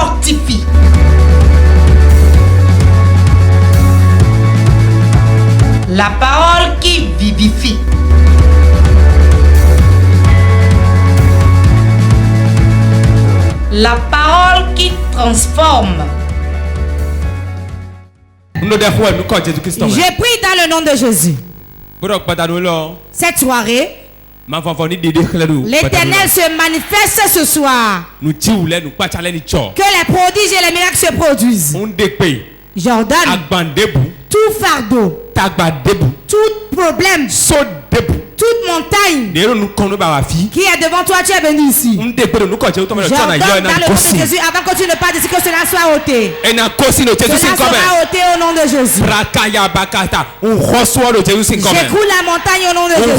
fortifie. La parole qui vivifie. La parole qui transforme. J'ai pris dans le nom de Jésus. Cette soirée, l'Éternel se manifeste ce soir. Que les prodiges et les miracles se produisent. J'ordonne tout fardeau, tout problème, toute montagne qui est devant toi, tu es venu ici. J'ordonne dans le nom de Jésus, avant que tu ne parles d'ici, que cela soit ôté. Cela sera ôté au nom de Jésus. J'écroule la montagne au nom de Jésus.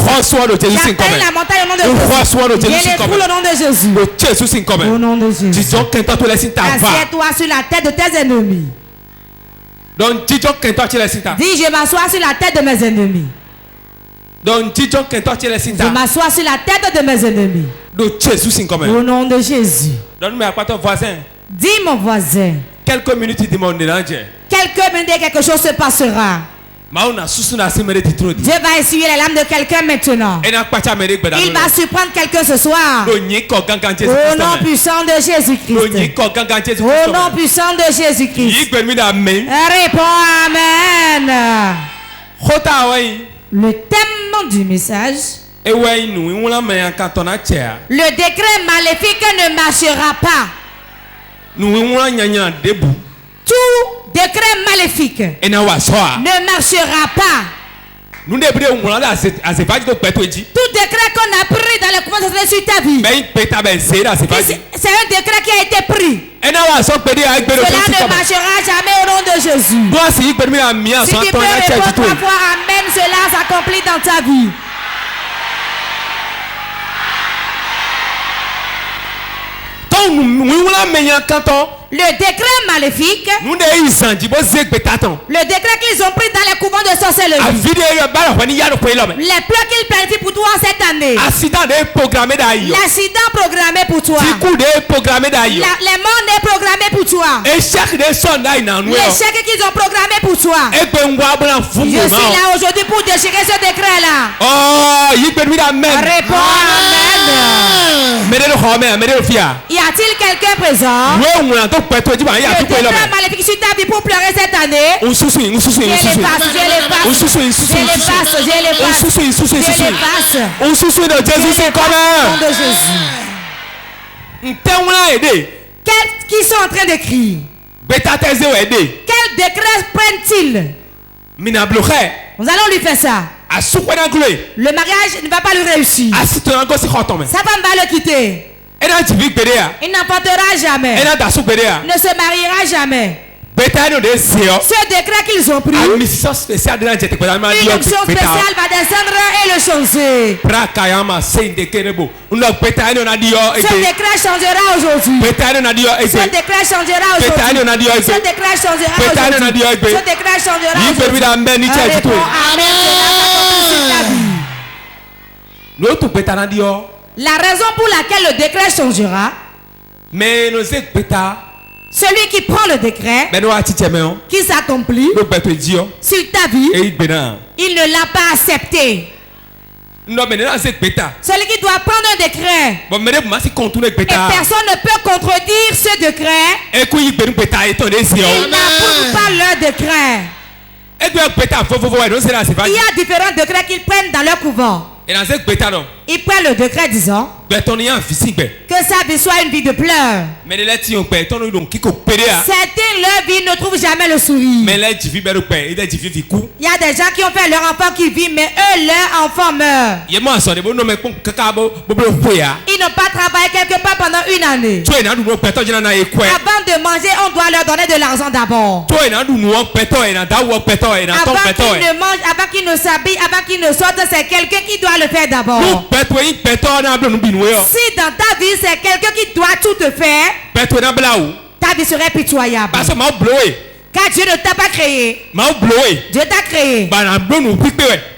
J'appelle la montagne au nom de Jésus. Je l'écroule au nom de Jésus. Au nom de Jésus. Assieds-toi sur la tête de tes ennemis. Dis, je m'assois sur la tête de mes ennemis. Je m'assois sur la tête de mes ennemis. Au nom de Jésus. Dis mon voisin. Quelques minutes, et quelque chose se passera. Dieu va essuyer les larmes de quelqu'un maintenant. Il va surprendre quelqu'un ce soir. Au nom puissant de Jésus-Christ. Au nom puissant de Jésus-Christ. Réponds Amen. Le thème du message. Le décret maléfique ne marchera pas. Tout décret maléfique ne marchera pas. Tout décret qu'on a pris dans le couvent de sur ta vie, c'est un décret qui a été pris. Cela ne marchera jamais au nom de Jésus. Si tu peux répondre 3 fois Amen, cela s'accomplit dans ta vie. Le décret maléfique, le décret qu'ils ont pris dans les couvents de sorcellerie, les plans qu'ils planifient pour toi cette année, l'accident programmé pour toi, les morts programmés pour toi, l'échec qu'ils ont programmé pour toi. Je suis là aujourd'hui pour déchirer ce décret là. Réponds Amen. Y a-t-il quelqu'un présent? Le décret maléfique sur ta vie pour pleurer cette année. Je les passe. Qui sont en train de crier? Quel décret prennent-ils? Nous allons lui faire ça. Le mariage ne va pas lui réussir. Sa femme va le quitter. Il n'emportera jamais. Ne se mariera jamais. Ce décret qu'ils ont pris, une onction spéciale va descendre et le changer. Ce décret changera aujourd'hui. Ce décret changera aujourd'hui. Ce décret changera aujourd'hui. La raison pour laquelle le décret changera, celui qui prend le décret, qui s'accomplit sur ta vie, il ne l'a pas accepté. Celui qui doit prendre un décret, et personne ne peut contredire ce décret, il n'approuve pas leur décret. Il y a différents décrets qu'ils prennent dans leur couvent. Ils prennent le décret disant que sa vie soit une vie de pleurs. Certains, leur vie ne trouvent jamais le sourire. Il y a des gens qui ont fait leur enfant qui vit, mais eux, leur enfant meurt. Ils n'ont pas travaillé quelque part pendant une année. Avant de manger, on doit leur donner de l'argent d'abord. Avant qu'ils ne s'habillent, avant qu'ils ne sortent, c'est quelqu'un qui doit le faire d'abord. Si dans ta vie c'est quelqu'un qui doit tout te faire, ta vie serait pitoyable. Car Dieu ne t'a pas créé. Dieu t'a créé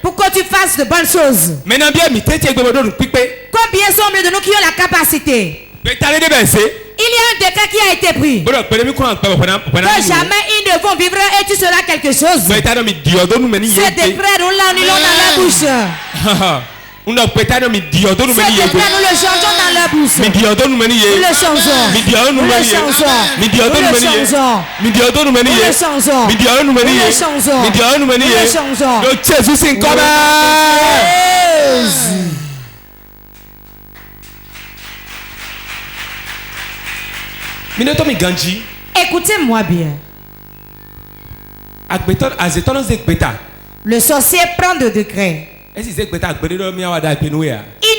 pour que tu fasses de bonnes choses. Combien sont de nous qui ont la capacité? Il y a un décret décret qui a été pris. Que jamais ils ne vont vivre et tu seras quelque chose. Ce décret, nous l'annulons dans leur bouche. Ce décret, nous le changeons dans leur bouche. Nous le changeons. Nous le changeons. Nous le changeons. Nous le changeons. Nous le changeons. Nous le changeons. Écoutez-moi bien. Le sorcier prend le décret. Il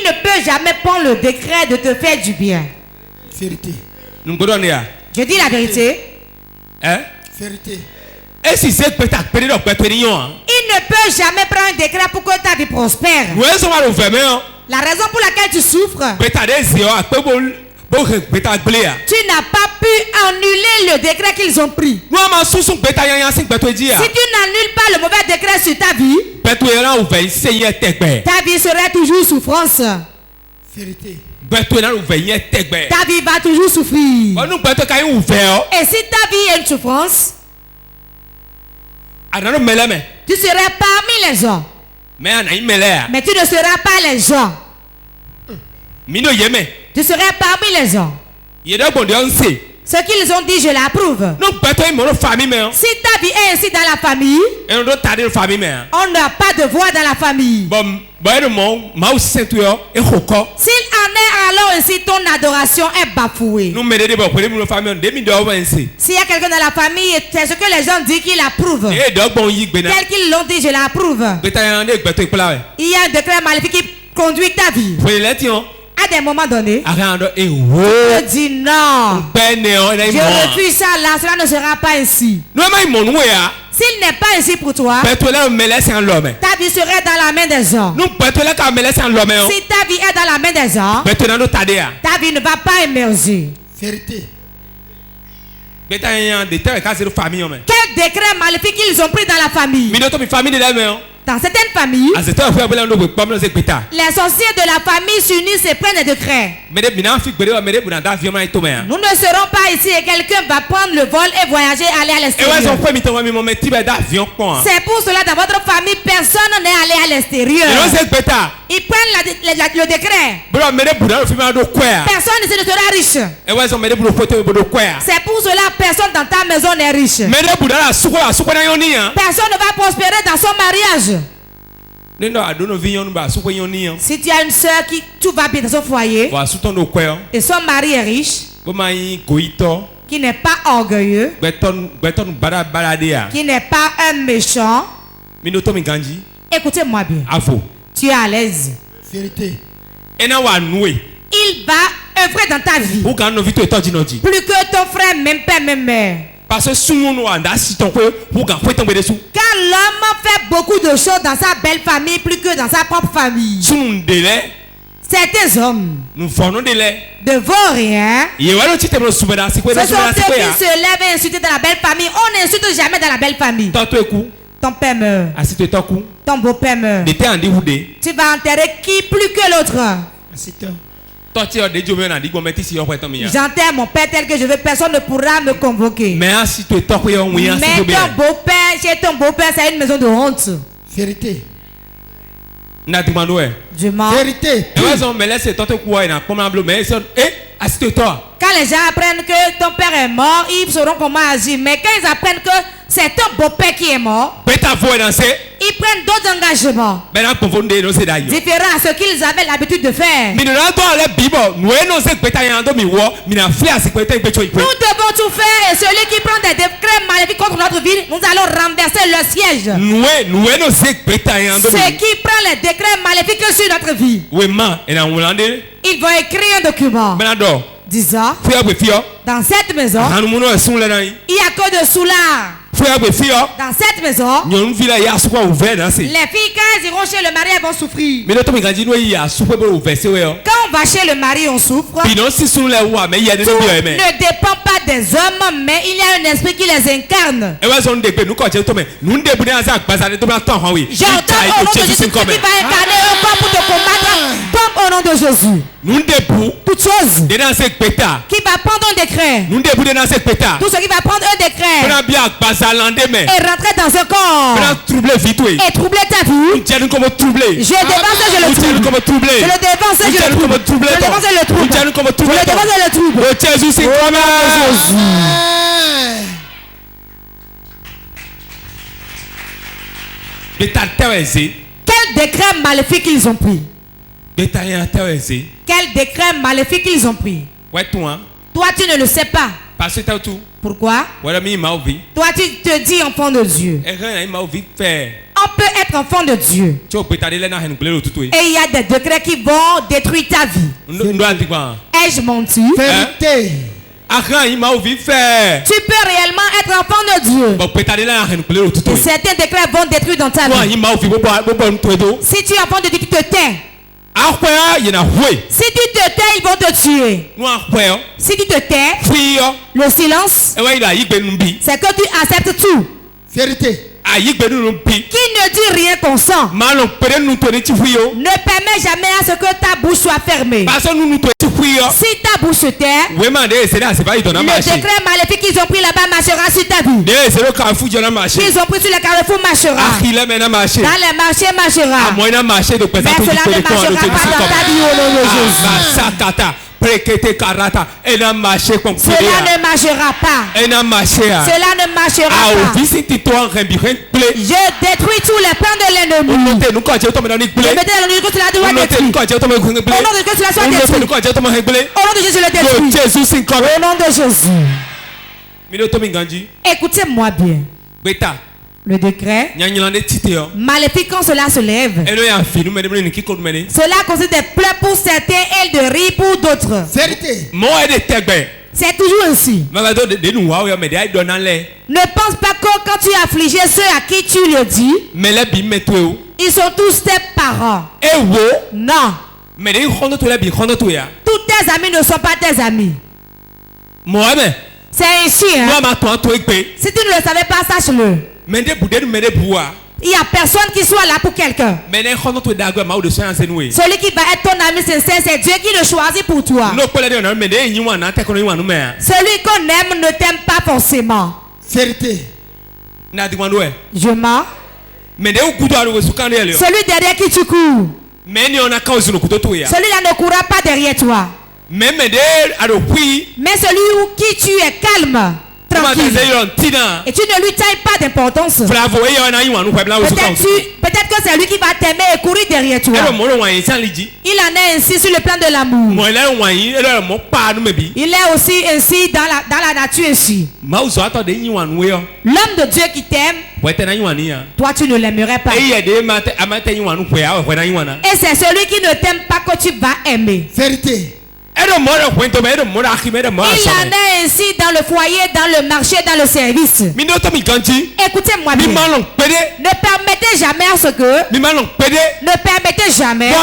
ne peut jamais prendre le décret de te faire du bien. Vérité. Je dis la vérité. Vérité. Il ne peut jamais prendre un décret pour que ta vie prospère. La raison pour laquelle tu souffres, tu n'as pas pu annuler le décret qu'ils ont pris. Si tu n'annules pas le mauvais décret sur ta vie, ta vie serait toujours souffrance. Vérité. Ta vie va toujours souffrir. Et si ta vie est une souffrance, tu serais parmi les gens. Mais tu ne seras pas les gens. Tu serais parmi les gens. Ce qu'ils ont dit, je l'approuve. Si ta vie est ainsi dans la famille, on n'a pas de voix dans la famille. S'il en est alors ainsi, ton adoration est bafouée. S'il y a quelqu'un dans la famille, c'est ce que les gens disent qu'ils approuvent. Tel qu'ils l'ont dit, je l'approuve. Il y a un décret maléfique qui conduit ta vie. À des moments donnés, je dis non. Je refuse ça là, cela ne sera pas ainsi. S'il n'est pas ainsi pour toi, ta vie serait dans la main des gens. Si ta vie est dans la main des gens, ta vie ne va pas émerger. Vérité. Quel décret maléfique ils ont pris dans la famille? Dans certaines familles, les sorciers de la famille s'unissent et prennent des décrets. Nous ne serons pas ici et quelqu'un va prendre le vol et voyager, aller à l'extérieur. C'est pour cela dans votre famille, personne n'est allé à l'extérieur. Ils prennent le décret. Personne ici ne sera riche. C'est pour cela personne dans ta maison n'est riche. Personne ne va prospérer dans son mariage. Si tu as une soeur qui tout va bien dans son foyer et son mari est riche, qui n'est pas orgueilleux, qui n'est pas un méchant, écoutez-moi bien, tu es à l'aise. Vérité. Il va œuvrer dans ta vie plus que ton frère, même père, même mère. Car l'homme fait beaucoup de choses dans sa belle famille plus que dans sa propre famille. Certains hommes ne vaut rien. Ce sont ceux qui se lèvent et insultent dans la belle famille. On n'insulte jamais dans la belle famille. Ton père meurt. Ton beau-père meurt. Tu vas enterrer qui plus que l'autre? J'enterre mon père tel que je veux, personne ne pourra me convoquer. Mais ton beau-père, chez ton beau-père, c'est une maison de honte. Vérité. Je mens. Vérité. Quand les gens apprennent que ton père est mort, ils sauront comment agir. Mais quand ils apprennent que c'est ton beau-père qui est mort, ils prennent d'autres engagements différents à ce qu'ils avaient l'habitude de faire. Nous devons tout faire et celui qui prend des décrets maléfiques contre notre vie, nous allons renverser le siège. Ceux qui prennent les décrets maléfiques sur notre vie, ils vont écrire un document disant dans cette maison, il n'y a que de soulard. Dans cette maison, les filles quand elles iront chez le mari, elles vont souffrir. Quand on va chez le mari, on souffre. Tout ne dépend pas des hommes, mais il y a un esprit qui les incarne. J'entends au nom de Jésus qui va incarner un corps pour te combattre tombe au nom de Jésus. Toute chose qui va prendre un décret, tout ce qui va prendre un décret et rentrer dans un corps et troubler ta vie, je dévance et je le trouble. Je le dévance et je le trouble. Je le dévance et je le trouble. Je le dévance et je le trouble. Jésus. Quel décret maléfique ils ont pris? Quel décret maléfique ils ont pris? Toi, tu ne le sais pas. Pourquoi? Toi, tu te dis enfant de Dieu. On peut être enfant de Dieu. Et il y a des décrets qui vont détruire ta vie. Ai-je menti? Vérité. Tu peux réellement être enfant de Dieu. Et certains décrets vont détruire dans ta vie. Si tu es enfant de Dieu, tu te tais. Si tu te tais, ils vont te tuer. Si tu te tais, le silence, c'est que tu acceptes tout. Vérité. Qui ne dit rien consent ne permet jamais à ce que ta bouche soit fermée. Si ta bouche se tait, le décret maléfique qu'ils ont pris là-bas marchera sur ta vie. Qu'ils ont pris sur les carrefours marchera. Dans les marchés marchera. Mais cela ne marchera pas dans ta vie au nom de Jésus. Cela ne marchera pas. Cela ne marchera pas. Je détruis tous les plans de l'ennemi. Je mettez l'ennemi que cela doit détruire. Au nom de Dieu, cela soit détruit. Au nom de Jésus, je le détruis. Au nom de Jésus. Écoutez-moi bien. Le décret maléfique, quand cela se lève, cela consiste des pleurs pour certains et de rire pour d'autres. Vérité. C'est toujours ainsi. Ne pense pas que quand tu as affligé ceux à qui tu le dis, ils sont tous tes parents. Non. Tous tes amis ne sont pas tes amis. C'est ainsi, hein? Si tu ne le savais pas, sache-le. Il n'y a personne qui soit là pour quelqu'un. Celui qui va être ton ami sincère, c'est Dieu qui le choisit pour toi. Celui qu'on aime ne t'aime pas forcément. Vérité. Je mens. Celui derrière qui tu cours, celui-là ne courra pas derrière toi. Mais celui qui tu es calme, tranquille, et tu ne lui tailles pas d'importance. Peut-être que c'est lui qui va t'aimer et courir derrière toi. Il en est ainsi sur le plan de l'amour. Il est aussi ainsi dans la nature ainsi. L'homme de Dieu qui t'aime, toi tu ne l'aimerais pas. Et c'est celui qui ne t'aime pas que tu vas aimer. Vérité. Il en est ainsi dans le foyer, dans le marché, dans le service. Écoutez-moi bien. Ne permettez jamais à ce que ne permettez jamais de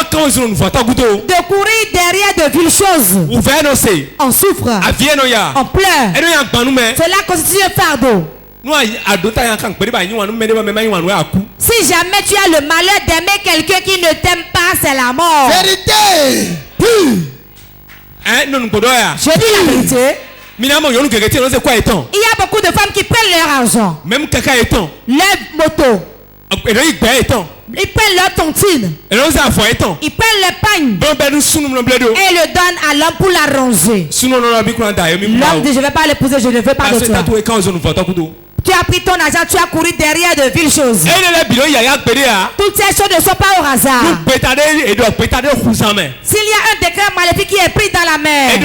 courir derrière de viles choses. On souffre, on pleure. Cela constitue un fardeau. Si jamais tu as le malheur d'aimer quelqu'un qui ne t'aime pas, c'est la mort. Vérité. Je dis la vérité. Il y a beaucoup de femmes qui prennent leur argent, leur moto, ils prennent leur tontine, ils prennent le pagne et le donnent à l'homme pour l'arranger. L'homme dit je ne vais pas l'épouser, je ne veux pas de toi. Tu as pris ton argent, tu as couru derrière de viles choses. Toutes ces choses ne sont pas au hasard. S'il y a un décret maléfique qui est pris dans la mer, un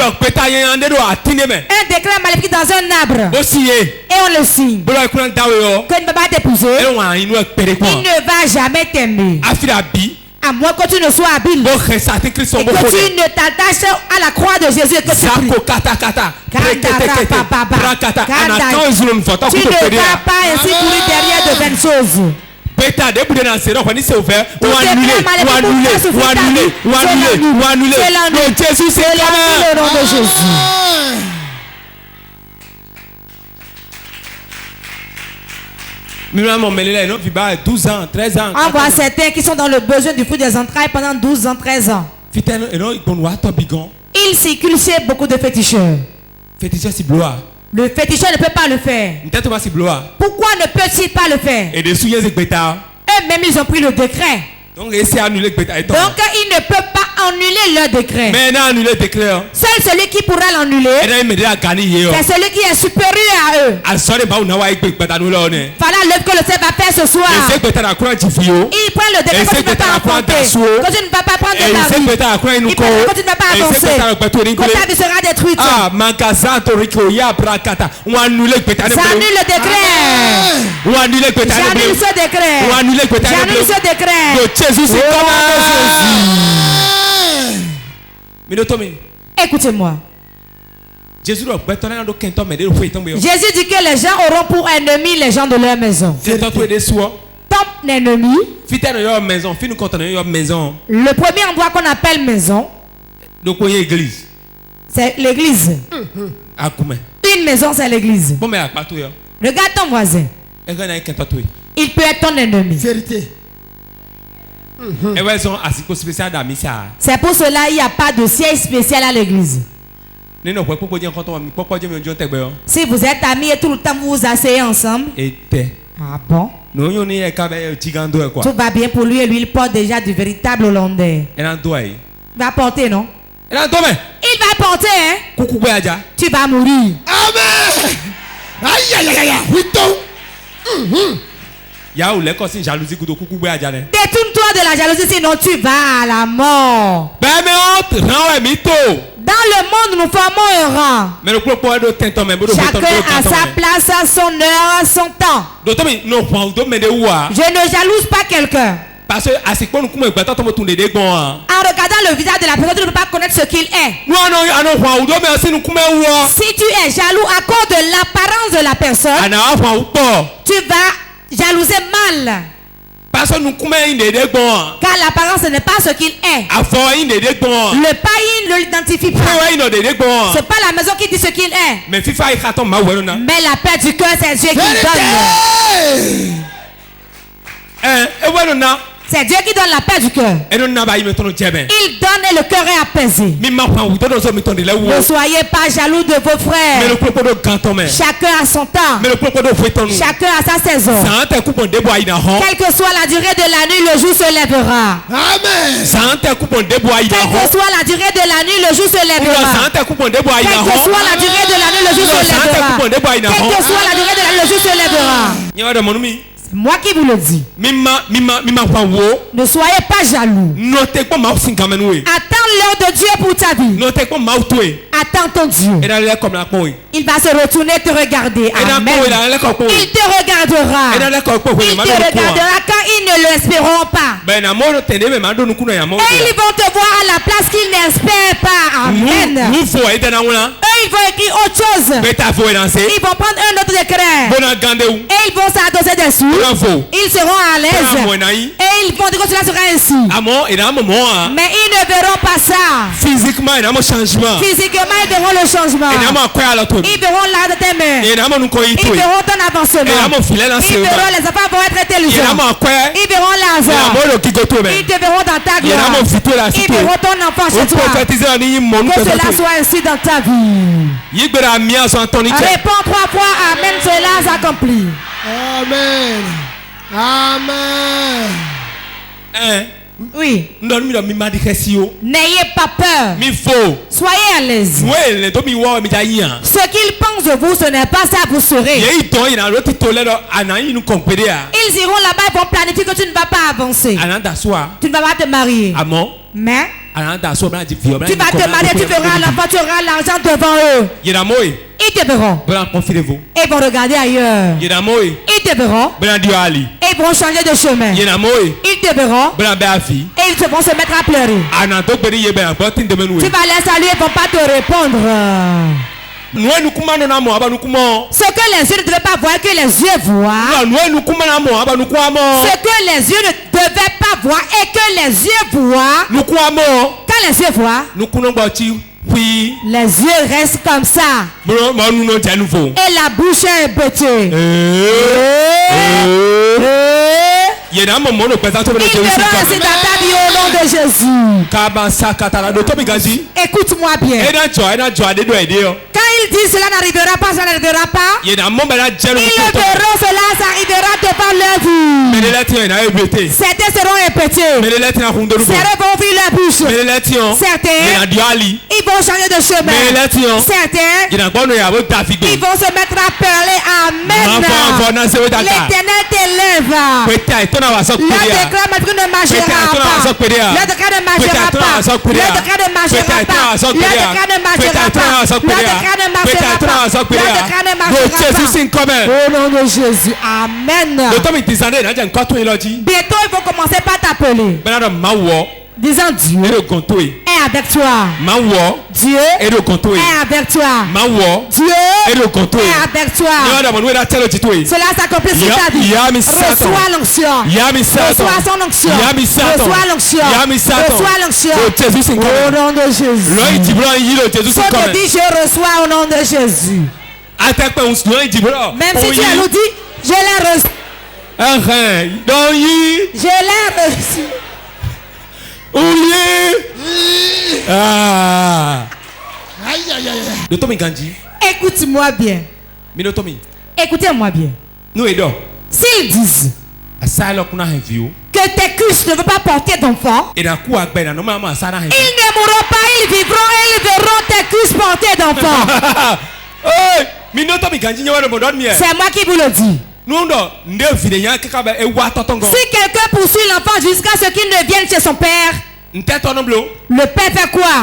décret maléfique dans un arbre, et on le signe, que il ne va pas t'épouser, il ne va jamais t'aimer. À moins que tu ne sois habile et que tu ne t'attaches à la croix de Jésus et que tu pries. Tu ne vas pas ainsi courir derrière de vaines choses. C'est l'année au nom de Jésus. 12 ans, 13 ans. On voit certains qui sont dans le besoin du fruit des entrailles pendant 12 ans, 13 ans. Ils circulent chez beaucoup de féticheurs. Le féticheur ne peut pas le faire. Pourquoi ne peut-il pas le faire? Eux-mêmes, ils ont pris le décret. Donc, ils ne peuvent pas annuler leur décret. Seul celui qui pourra l'annuler, c'est celui qui est supérieur à eux. Voilà l'œuvre que le Seigneur va faire ce soir. Il prend le décret quand tu ne vas pas affronter, quand tu ne vas pas prendre de la vie. Il prend quand tu ne vas pas avancer, quand ta vie sera détruite. Ça annule le décret. J'annule ce décret. J'annule ce décret. Écoutez-moi. Jésus dit que les gens auront pour ennemis les gens de leur maison. Ton ennemi. Le premier endroit qu'on appelle maison, c'est l'église. Une maison, c'est l'église. Regarde ton voisin. Il peut être ton ennemi. Vérité. C'est pour cela qu'il n'y a pas de siège spécial à l'église. Si vous êtes amis et tout le temps vous vous asseyez ensemble. Ah bon? Tout va bien pour lui et lui il porte déjà du véritable hollandais. Il va porter, non? Il va porter, hein? Tu vas mourir. Amen. Aïe aïe aïe aïe. Détourne-toi de la jalousie, sinon tu vas à la mort. Dans le monde, nous formons un rang. Chacun a sa place, son heure, son temps. Je ne jalouse pas quelqu'un. En regardant le visage de la personne, tu ne peux pas connaître ce qu'il est. Si tu es jaloux à cause de l'apparence de la personne, tu vas jalouser mal. Car l'apparence n'est pas ce qu'il est. Le païen ne l'identifie pas. C'est pas la maison qui dit ce qu'il est. Mais la paix du cœur, c'est Dieu qui donne. C'est Dieu qui donne la paix du cœur. Il donne et le cœur est apaisé. Ne soyez pas jaloux de vos frères. Chacun a son temps. Chacun a sa saison. Quelle que soit la durée de la nuit, le jour se lèvera. Amen. Quelle que soit la durée de la nuit, le jour se lèvera. Quelle que soit la durée de la nuit, le jour se lèvera. Quelle que soit la durée de la nuit, le jour se lèvera. Moi qui vous le dis. Ne soyez pas jaloux. Attends l'heure de Dieu pour ta vie. Attends ton Dieu. Il va se retourner et te regarder. Amen. Il te regardera. Il te regardera quand ils ne l'espéreront pas. Et ils vont te voir à la place qu'ils n'espèrent pas. Amen. Eux, ils vont écrire autre chose. Ils vont prendre un autre décret. Et ils vont s'adosser dessus. Ils seront à l'aise. Et ils vont dire que cela sera ainsi. Mais ils ne verront pas ça. Physiquement, ils verront le changement. Ils verront l'art de tes mains. Ils verront ton avancement. Ils verront les enfants vont être intelligents. Ils verront Lazare. Ils te verront dans ta gloire. Ils verront ton enfant chez toi. Que cela soit ainsi dans ta vie. Réponds 3 fois. Amen. Cela s'accomplit. Amen. Amen. Oui. N'ayez pas peur. Soyez à l'aise. Ce qu'ils pensent de vous, ce n'est pas ça vous serez. Ils iront là-bas et vont planifier que tu ne vas pas avancer. Tu ne vas pas te marier. Mais tu vas te marier, tu verras l'enfant, tu auras l'argent devant eux. Ils te verront. Et ils vont regarder ailleurs. Ils te verront. Et ils vont changer de chemin. Ils te verront. Et ils vont se mettre à pleurer. Tu vas les saluer, ils ne vont pas te répondre. Ce que les yeux ne devaient pas voir, que les yeux voient. Ce que les yeux ne devaient pas voir et que les yeux voient. Quand les yeux voient, les yeux restent comme ça. Et la bouche est bêtée. Il verra ainsi dans ta vie au nom de Jésus. Écoute-moi bien. Quand il dit cela n'arrivera pas, ça n'arrivera pas. Ils le verront, cela s'arrivera devant leur vue. Certains seront répétés. Certains vont ouvrir leur bouche. Certains, ils vont changer de chemin. Certains, ils vont se mettre à parler. Amen. L'Éternel t'élève. Le décret ne marchera pas. Le décret ne marchera pas. Le décret ne marchera pas. Le décret ne marchera pas. Le décret ne marchera pas. Le décret ne marchera pas. Au nom de Jésus. Amen. Bientôt ils vont commencer par t'appeler. Disant Dieu est avec toi. Dieu est avec toi. Dieu est avec toi. Cela s'accomplit sur ta vie. Reçois l'onction. Reçois son onction. Reçois l'onction. Reçois l'onction. Au nom de Jésus. Faut te dire je reçois au nom de Jésus. Même si tu as dit je l'ai reçu. Je l'ai reçu. Écoute-moi bien. Écoutez-moi bien. S'ils disent que tes cuisses ne veulent pas porter d'enfant, ils ne mourront pas, ils vivront et ils verront tes cuisses porter d'enfant. C'est moi qui vous le dis. Si quelqu'un poursuit l'enfant jusqu'à ce qu'il ne vienne chez son père, le père fait quoi?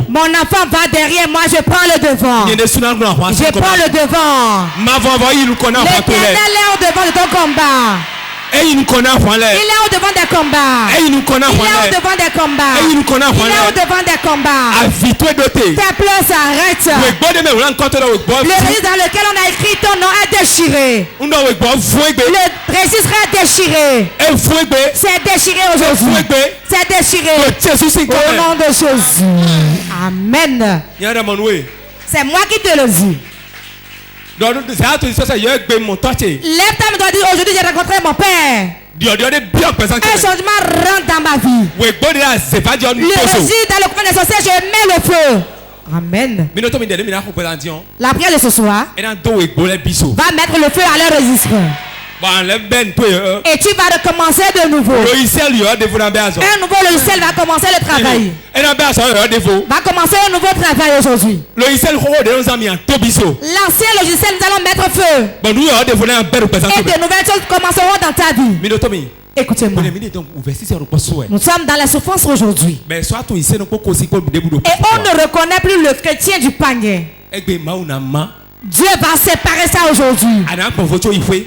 Mon enfant va derrière moi, je prends le devant. Je prends le devant. L'Éternel est au devant de ton combat. Il est au devant des combats. Il est au devant des combats. Il est au devant des combats. Tes pleurs s'arrêtent. Le registre dans lequel on a écrit ton nom est déchiré. Le registre est déchiré. C'est déchiré aujourd'hui. C'est déchiré. Au nom de Jésus. Amen. C'est moi qui te le dis. Lève ta main, doit dire aujourd'hui j'ai rencontré mon père. Un changement rentre dans ma vie. Le registre dans le coin des sorciers, je mets le feu. Amen. La prière de ce soir va mettre le feu à leur registre. Et tu vas recommencer de nouveau. Un nouveau logiciel va commencer le travail. Va commencer un nouveau travail aujourd'hui. L'ancien logiciel, nous allons mettre feu. Et de nouvelles choses commenceront dans ta vie. Écoutez-moi. Nous sommes dans la souffrance aujourd'hui. Et on ne reconnaît plus le chrétien du panier. Dieu va séparer ça aujourd'hui.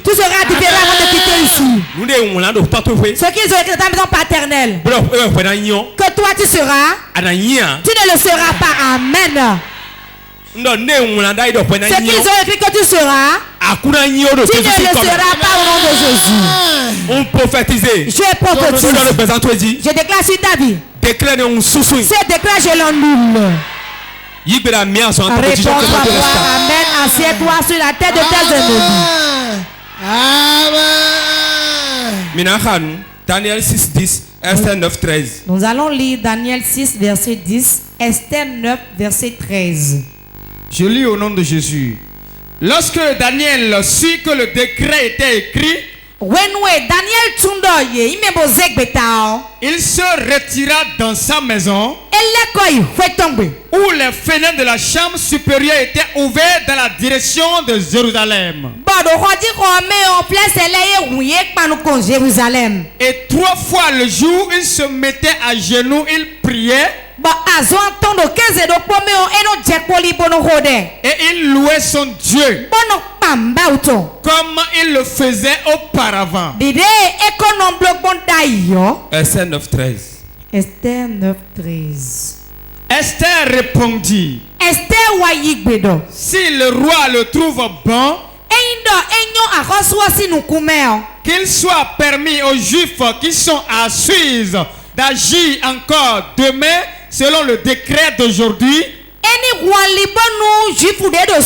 Tout sera différent avant de quitter ici. Ce qu'ils ont écrit dans ta maison paternelle, que toi tu seras, tu ne le seras pas. Amen. Ce qu'ils ont écrit que tu seras, tu ne le seras pas au nom de Jésus. Je prophétise. Je déclare sur ta vie. Ce décret je l'annule. Réponds-toi, amen, assieds-toi sur la tête de tes ennemis. Amen. Daniel 6:10, Esther 9:13. Nous allons lire Daniel 6, verset 10, Esther 9, verset 13. Je lis au nom de Jésus. Lorsque Daniel sut que le décret était écrit, il se retira dans sa maison où les fenêtres de la chambre supérieure étaient ouvertes dans la direction de Jérusalem. Et 3 fois le jour, il se mettait à genoux, il priait. Et il louait son Dieu comme il le faisait auparavant. Esther 9:13. Esther 9:13. Esther répondit, si le roi le trouve bon, qu'il soit permis aux Juifs qui sont à Suse d'agir encore demain selon le décret d'aujourd'hui.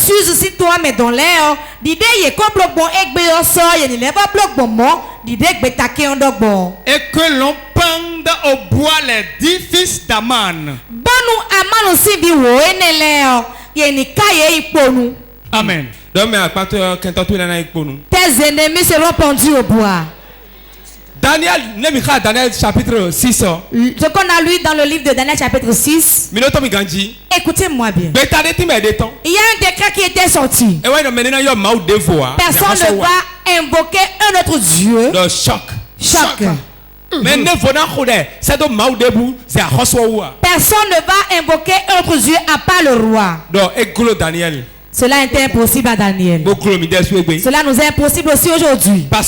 s'use si toi mais dans l'air l'idée est comme bloc bon et que so il n'est pas bloc bon mon l'idée que taquer en dog bon et que l'on pende au bois les 10 fils d'Aman. Bonu Aman aussi bi wo ene l'air il ni kaye iponu. Amen. Tes ennemis seront pendus au bois. Daniel chapitre 6. Ce qu'on a lu dans le livre de Daniel chapitre 6. Écoutez-moi bien. Il y a un décret qui était sorti. Personne ne va invoquer un autre Dieu. Choc. Personne ne va invoquer un autre Dieu à part le roi. Cela était impossible à Daniel. Cela nous est impossible aussi aujourd'hui. Car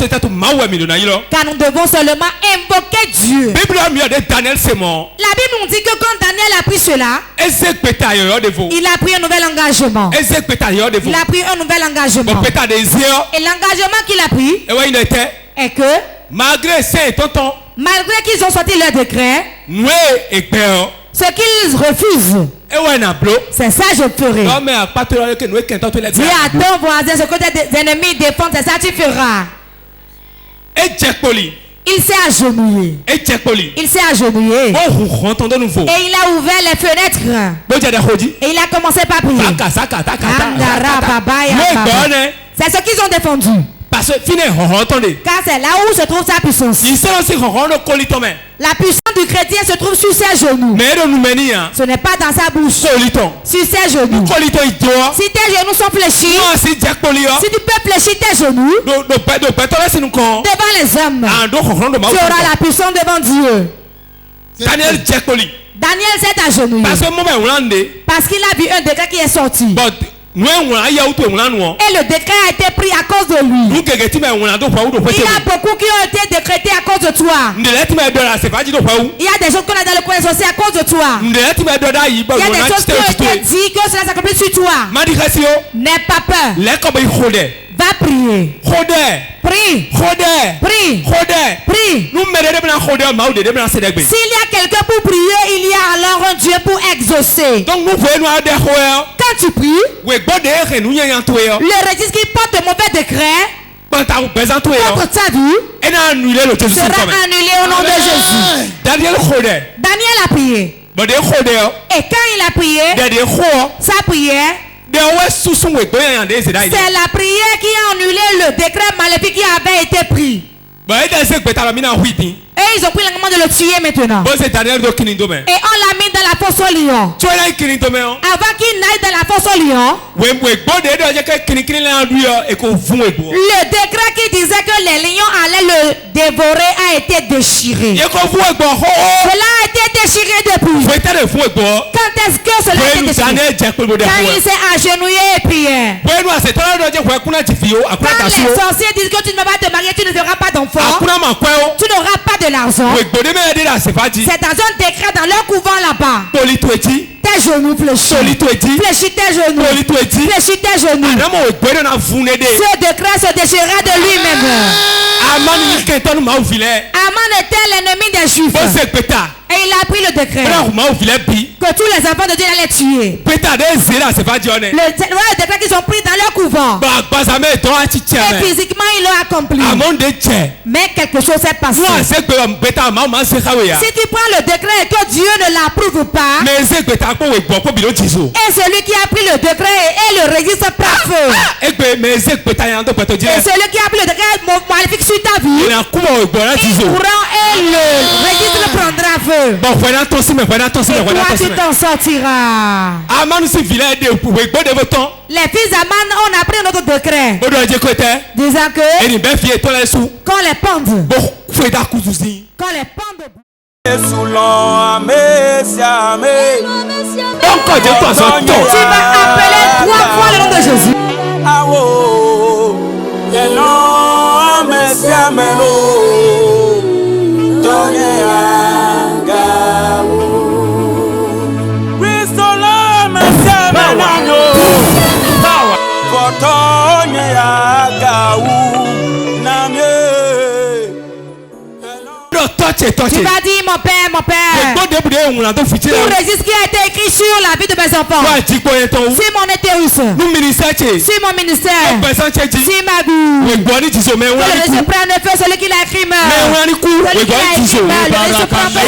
nous devons seulement invoquer Dieu. La Bible nous dit que quand Daniel a pris cela, il a pris un nouvel engagement. Il a pris un nouvel engagement. Et l'engagement qu'il a pris est que malgré qu'ils ont sorti leur décret, ce qu'ils refusent, c'est ça je ferai. Dis à ton voisin, ce que tes ennemis défendent, c'est ça tu feras. Il s'est agenouillé. Il s'est agenouillé. Et il a ouvert les fenêtres. Et il a commencé par prier. C'est ce qu'ils ont défendu. Car c'est là où se trouve sa puissance. La puissance du chrétien se trouve sur ses genoux. Ce n'est pas dans sa bouche. Sur ses genoux. Si tes genoux sont fléchis, si tu peux fléchir tes genoux devant les hommes, tu auras la puissance devant Dieu. Daniel s'est agenouillé parce qu'il a vu un décret qui est sorti. Et le décret a été pris à cause de lui. Il y a beaucoup qui ont été décrétés à cause de toi. Il y a des choses qu'on a dans le coin aussi à cause de toi. Il y a des choses qui ont été dites que cela s'accomplit sur toi. N'aie pas peur. Va prier. Prie. Prie. Prie. S'il y a quelqu'un pour prier, il y a alors un Dieu pour exaucer. Quand tu pries, le registre qui porte de mauvais décrets contre ta vie sera annulé au nom de Jésus. Daniel a prié. Et quand il a prié, sa prière, c'est la prière qui a annulé le décret maléfique qui avait été pris. Et ils ont pris l'engagement de le tuer maintenant. Et on l'a mis dans la fosse au lion. Avant qu'il n'aille dans la fosse au lion, le décret qui disait que les lions allaient le dévorer a été déchiré. Cela a été déchiré depuis. Quand est-ce que cela a été déchiré? Quand il s'est agenouillé et prié. Quand les sorciers disent que tu ne vas pas te marier, tu ne feras pas d'enfant, tu n'auras pas de l'argent. C'est dans un décret dans leur couvent là-bas. Tes genoux fléchis. Fléchis tes genoux. Fléchis tes genoux. Ce décret se déchirera de lui-même. Aman était l'ennemi des Juifs. Et il a pris le décret que tous les enfants de Dieu allaient tuer. Le décret qu'ils ont pris dans leur couvent. Et physiquement ils l'ont accompli. Mais quelque chose s'est passé. Si tu prends le décret et que Dieu ne l'approuve pas, et celui qui a pris le décret et le registre par feu, et celui qui a pris le décret maléfique sur ta vie, il courant et le registre prendra feu. Et toi tu t'en sortiras. Les fils d'Aman ont appris notre décret disant que qu'on les pende. Qu'on les pende. Tu vas appeler 3 fois le nom de Jésus. Tu vas dire mon père. Tout registre qui a été écrit sur la vie de mes enfants. Sur mon utérus. Sur mon ministère. Sur ma goût. Que le Jésus prenne feu, celui qui l'a écrit meurt. Celui qui l'a écrit meurt. Le Jésus prenne feu.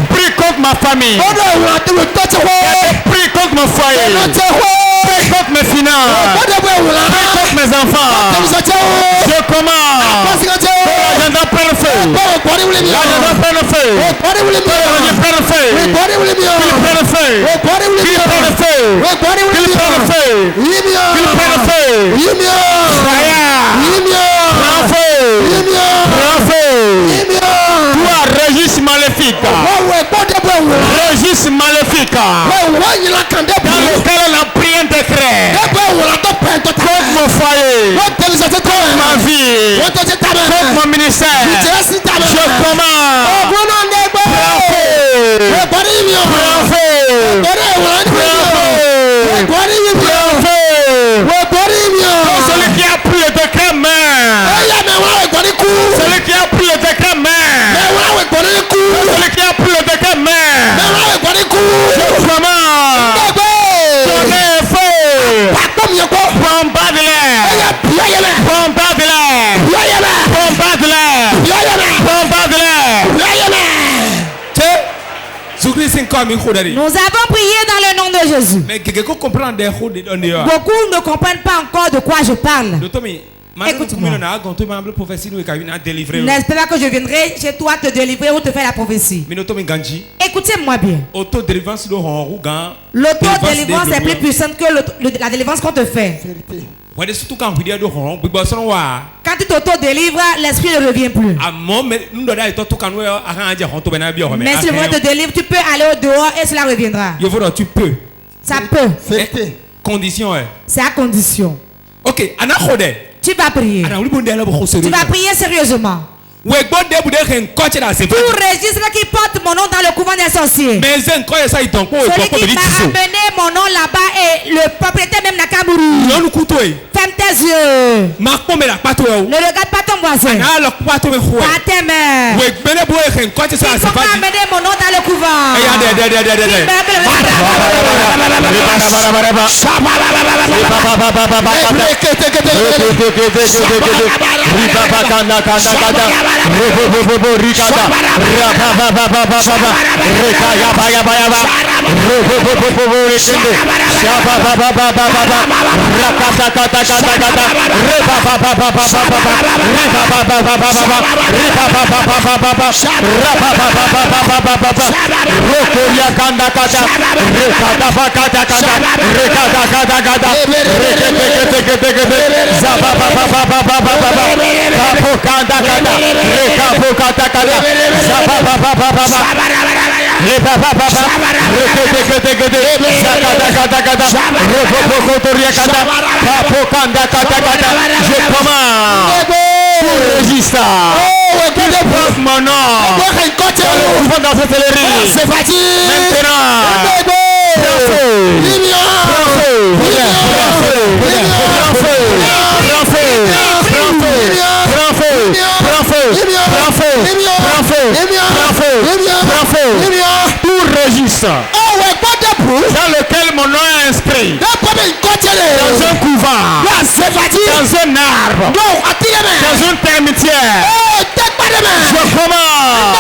Prie contre ma famille. Prie contre mon foyer. Prie contre mes finances. Prie contre mes enfants. Je commande. L'agenda prend le feu. L'agenda prend le feu. Qu'il prenne le feu. Qu'il prenne le feu. Qu'il prenne le feu. Qu'il prenne le feu. Qu'il prenne le feu. Prends feu. Prends feu. Toi, registre maléfique. Registre maléfique. Dans lequel on a pris un décret. Contre mon foyer. Contre ma vie. Contre mon ministère. Je commande. Celui qui a pris le décret main. Celui qui a pris le décret main. Celui qui a pris le décret main. Je commande. Donnez feu. Bombardez-les. Bombardez-les. Bombardez-les. Bombardez-les. Nous avons prié dans le nom de Jésus. Beaucoup ne comprennent pas encore de quoi je parle. Écoute-moi. N'espère pas que je viendrai chez toi te délivrer ou te faire la prophétie. Écoutez-moi bien. L'autodélivrance est plus puissante que la délivrance qu'on te fait. Quand tu t'auto-délivres, l'esprit ne revient plus. Mais si le monde te délivre, tu peux aller au dehors et cela reviendra. Tu peux. Ça peut. Condition. C'est à condition. Ok. Tu vas prier. Tu vas prier sérieusement. Tout registre qui porte mon nom dans le couvent des sorciers. Celui qui m'a amené mon nom là-bas et le propriétaire même n'a qu'à mourir. Ferme tes yeux. Ne regarde pas ton voisin. Pas tes mains. Ils vont amener mon nom dans le couvent. Mon nom. Dans cette céleri. C'est facile. Maintenant. Tout registre dans lequel mon nom est inscrit dans un couvent, dans un arbre, dans une termitière, je commande.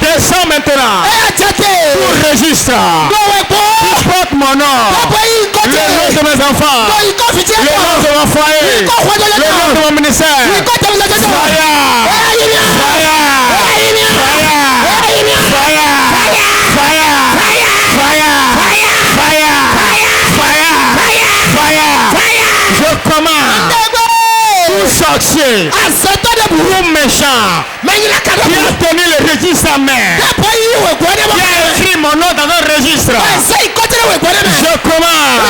Descends maintenant. Tout registre. Tu portes mon nom. Le nom de mes enfants. Le nom de mon foyer. Le nom de mon ministère. Je commande. Tout sorcier. Tout méchant. Qui a tenu le registre à main. Qui a écrit mon nom dans un registre. Je commande.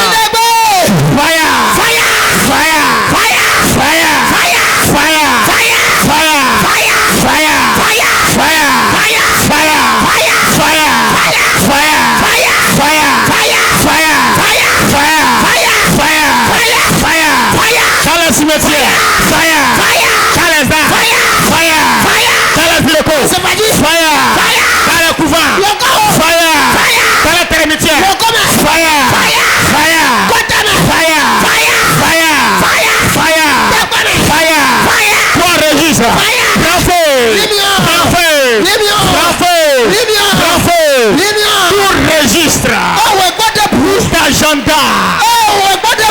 Agenda.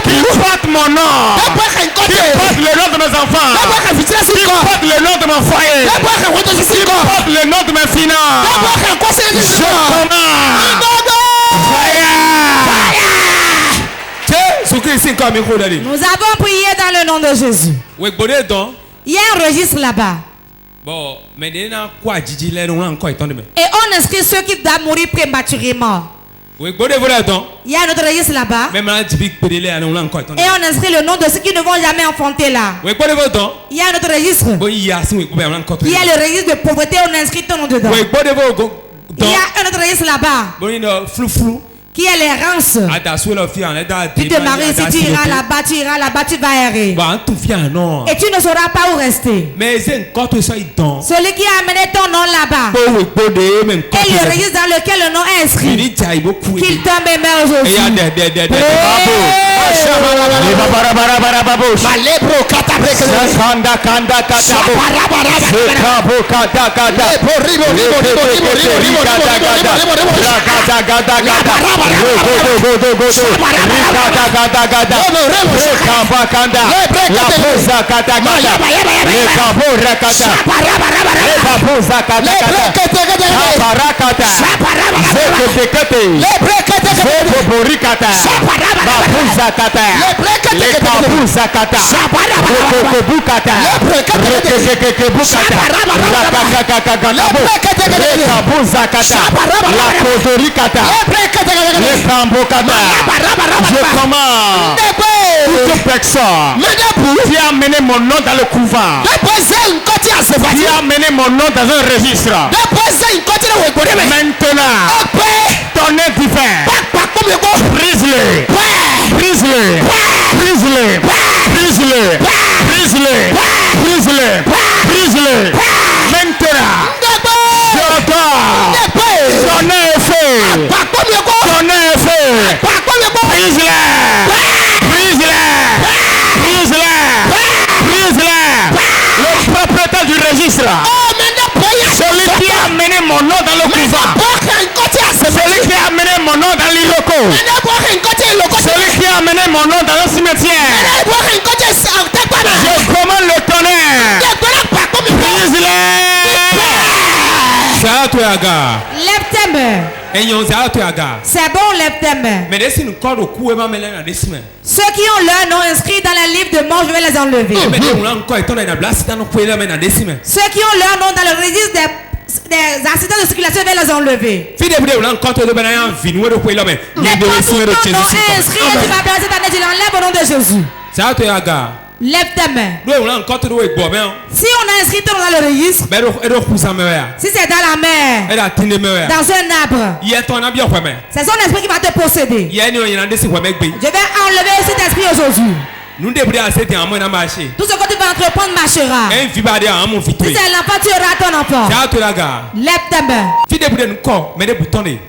Qui porte mon nom. Qui porte le nom de mes enfants. Qui porte le nom de mon foyer. Qui porte le nom de mes finances. Je commande. Nous avons prié dans le nom de Jésus. Il y a un registre là-bas. Et on inscrit ceux qui doivent mourir prématurément. Il y a un autre registre là-bas. Et on inscrit le nom de ceux qui ne vont jamais enfanter là. Il y a un autre registre. Il y a le registre de pauvreté, on inscrit ton nom dedans. Il y a un autre registre là-bas. Qui est l'errance. Tu te maries, si tu iras là-bas, tu vas errer. Et tu ne sauras pas où rester. Celui qui a amené ton nom là-bas. Et le registre dans lequel le nom est inscrit. Qu'il tombe et meurt aujourd'hui. Je commande toute personne qui a amené mon nom dans le couvent, qui a amené mon nom dans un registre, maintenant tonnerre divin, brise-le, brise-le, brise-le, brise-le, brise-le, brise-le, brise-le, maintenant je dois tonnerre mon nom dans l'Iroko. Celui qui a amené mon nom dans le cimetière. Je commande le tonnerre. Brise-le. C'est bon, ceux qui ont leur nom inscrit dans la livre de mort, je vais les enlever. Ceux qui ont leur nom dans le registre des accidents de circulation, je vais les enlever. N'importe où ton nom est inscrit et tu vas placer cette année, tu l'enlèves au nom de Jésus. Lève ta main. Si on a inscrit ton nom dans le registre, si c'est dans la mer, dans un arbre, c'est son esprit qui va te posséder. Je vais enlever cet esprit aujourd'hui. Tout ce que tu vas entreprendre marchera. Si c'est l'enfant, tu auras ton enfant. Lève ta main.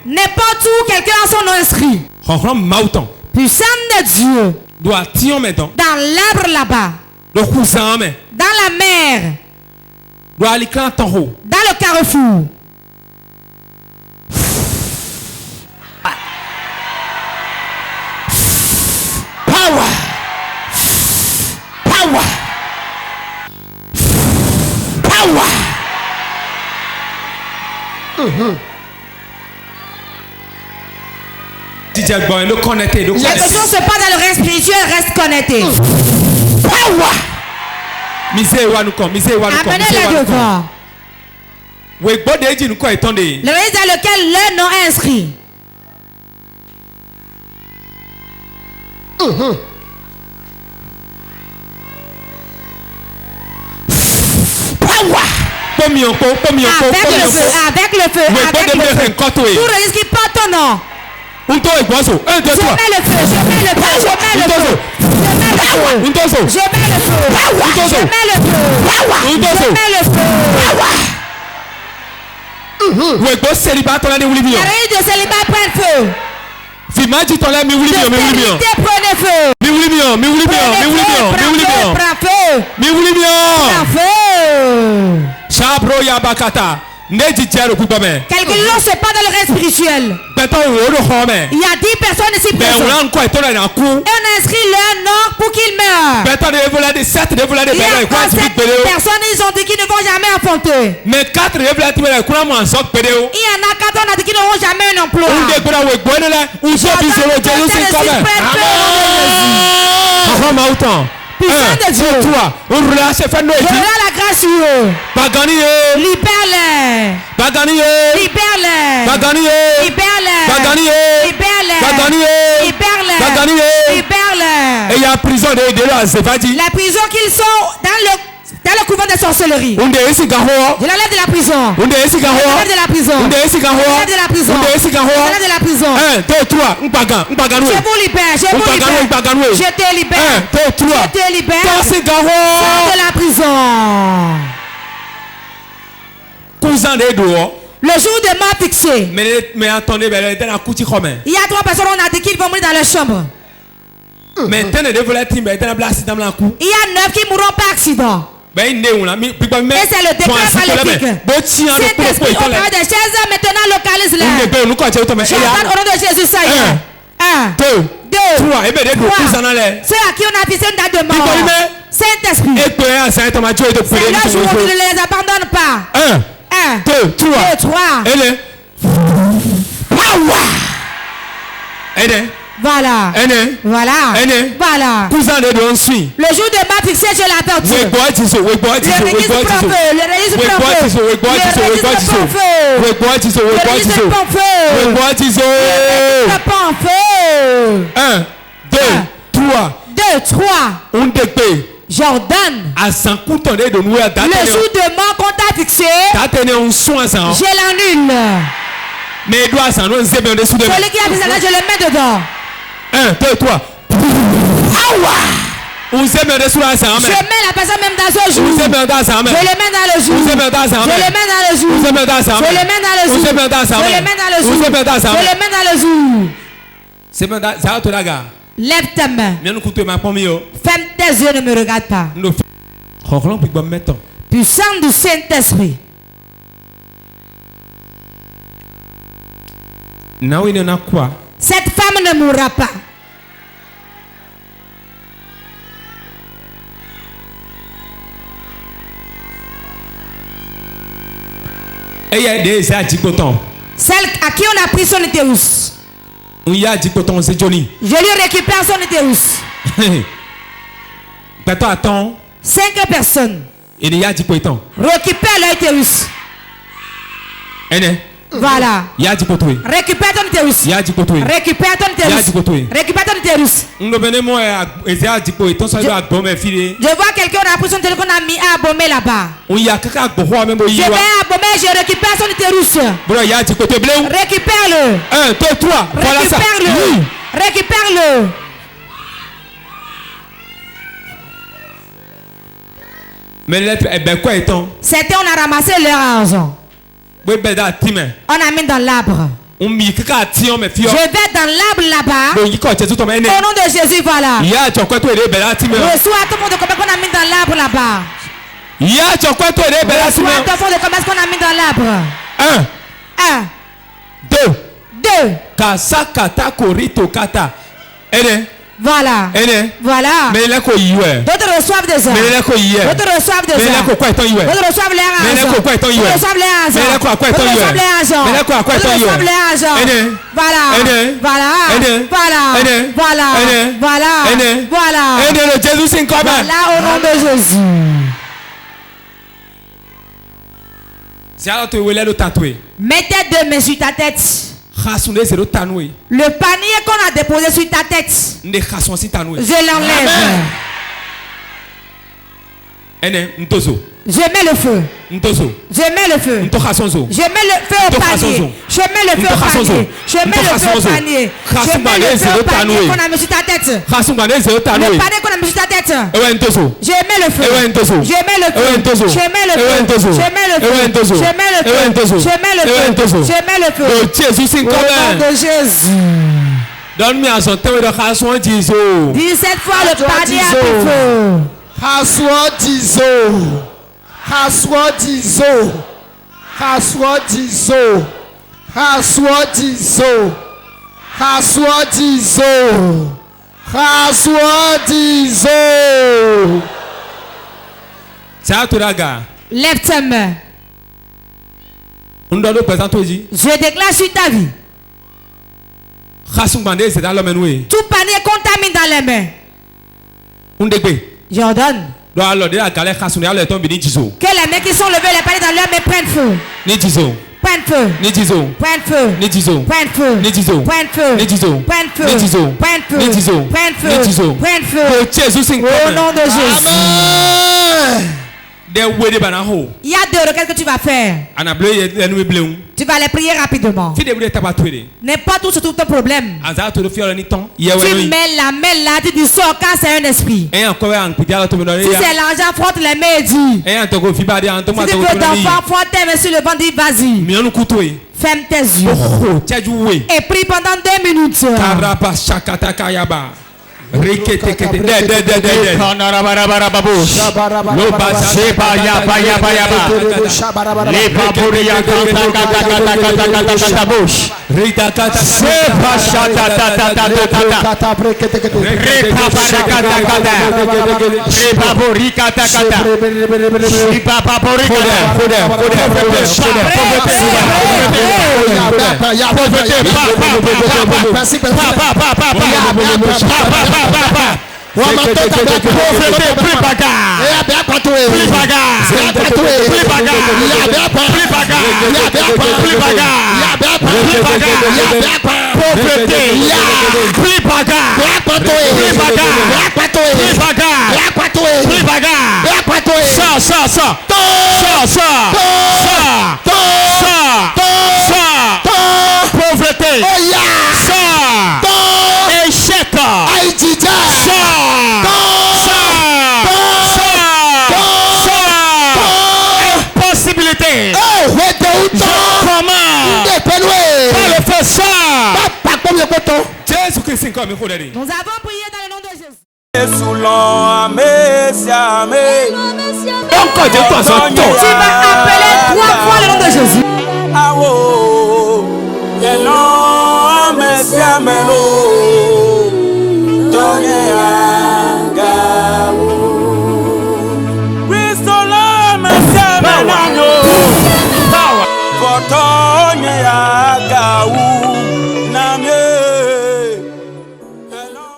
N'importe où quelqu'un a son nom inscrit. Puissant de Dieu. Dans l'arbre là-bas. Dans la mer. Dans le carrefour. Power. Power. Power. Les questions se passent dans le reste spirituel, reste connecté. Amenez-les devant. Le registre dans lequel leur nom est inscrit. Avec le feu. Tout registre qui porte ton nom. Je mets le feu. De célibat prenne feu. Prenez feu. Quelque chose se passe dans le reste spirituel. Il y a 10 personnes ici présentes. Et on a inscrit leur nom pour qu'ils meurent. Il y a 7 personnes, ils ont dit qu'ils ne vont jamais enfanter. Il y en a 4, on a dit qu'ils n'auront jamais un emploi. Puissant de Dieu. Voilà la grâce sur eux. Libère-les. Et il y a prison de la prison qu'ils sont dans le couvent de sorcellerie. Je l'enlève de la prison. Je l'enlève de la prison. Je l'enlève de la prison. Je l'enlève de la prison. 1, 2, 3. Je vous libère. Je te libère. 1, 2, 3. Je te libère. Sors de la prison. Le jour de mort fixé. Mais attendez, il y a 3 personnes, on a dit qu'ils vont mourir dans leur chambre. Il y a 9 qui mourront par accident. Et c'est le décret maléfique. Saint-Esprit, au travers des chaises, maintenant localise-les. J'entends au nom de Jésus, ça y est. 1, 2, 3. Ceux à qui on a fixé une date de mort. Saint-Esprit. C'est le jour où tu ne les abandonnes pas. 1, 2, 3. Voilà. Le jour de ma fixé, je l'aperçois. Le registre prend feu. Le registre prend feu. 1, 2, 3. J'ordonne. Le jour de mort qu'on t'a fixé, je l'annule. Celui qui a fait ça, je le mets dedans. 1, 2, 3. Je mets la personne même dans ce jour. Je le mets dans le jour. Je le mets dans le jour. Je le mets dans le jour. Lève ta main. Ferme tes yeux, ne me regarde pas. Puissant du Saint-Esprit. Cette femme ne mourra pas. Celle à qui on a pris son utérus. Je lui récupère son utérus. 5 personnes récupère leur utérus. Voilà. Récupère ton utérus. Récupère ton utérus. Récupère ton utérus. Je vois quelqu'un a pris son téléphone qu'on a mis à abommer là-bas. Je vais abommer, je récupère son utérus. Récupère-le. 1, 2, 3. Voilà ça. Récupère-le. Récupère-le. C'était on a ramassé leur argent. On a mis dans l'arbre. Je vais dans l'arbre là-bas. Au nom de Jésus, voilà. Reçois tout le monde de commerce qu'on a mis dans l'arbre là-bas. Reçois tout le monde de commerce qu'on a mis dans l'arbre. 1. 2. Voilà. Voilà. D'autres reçoivent des heures. D'autres reçoivent des heures. D'autres reçoivent l'air argent. D'autres reçoivent l'air argent. D'autres reçoivent l'air argent. D'autres reçoivent l'air argent. Voilà. Voilà. Voilà. Voilà. Voilà. Voilà. Voilà au nom de Jésus. Mettez 2 mains sur ta tête. Le panier qu'on a déposé sur ta tête, je l'enlève. Je mets le feu. Je mets le feu. Je mets le feu au panier. Je mets le feu au panier. Je mets le feu au panier. Je mets le feu au panier qu'on a mis sur ta tête. Le panier qu'on a mis sur ta tête. Je mets le feu. Je mets le feu. Je mets le feu. Je mets le feu. Je mets le feu. Je mets le feu. Je mets le feu. Je mets le feu. Au nom de Jésus. Donne-moi un temps de raison, dis cette fois le panier a pris feu. Haswadizo. Lève ta main. Je déclare sur ta vie. Tout panier contamine dans les mains. J'ordonne que les mains qui sont levées, les paniers dans leurs mains prennent feu. Prennent feu. Prennent feu. Prennent feu. Prennent feu. Prennent feu. Prennent feu. Prennent feu. Prennent feu. Au nom de Jésus. Il y a 2 requêtes que tu vas faire. Tu vas les prier rapidement. N'importe où se trouve ton problème. Tu mets la main là, tu dis sors quand c'est un esprit. Si c'est l'argent, frotte les mains et dis. Si tu veux d'enfant, frotte tes mains sur le ventre, dis vas-y. Ferme tes yeux. Et prie pendant 2 minutes. Nous avons prié dans le nom de Jésus. Tu vas appeler 3 fois le nom de Jésus. Yes, Yameno.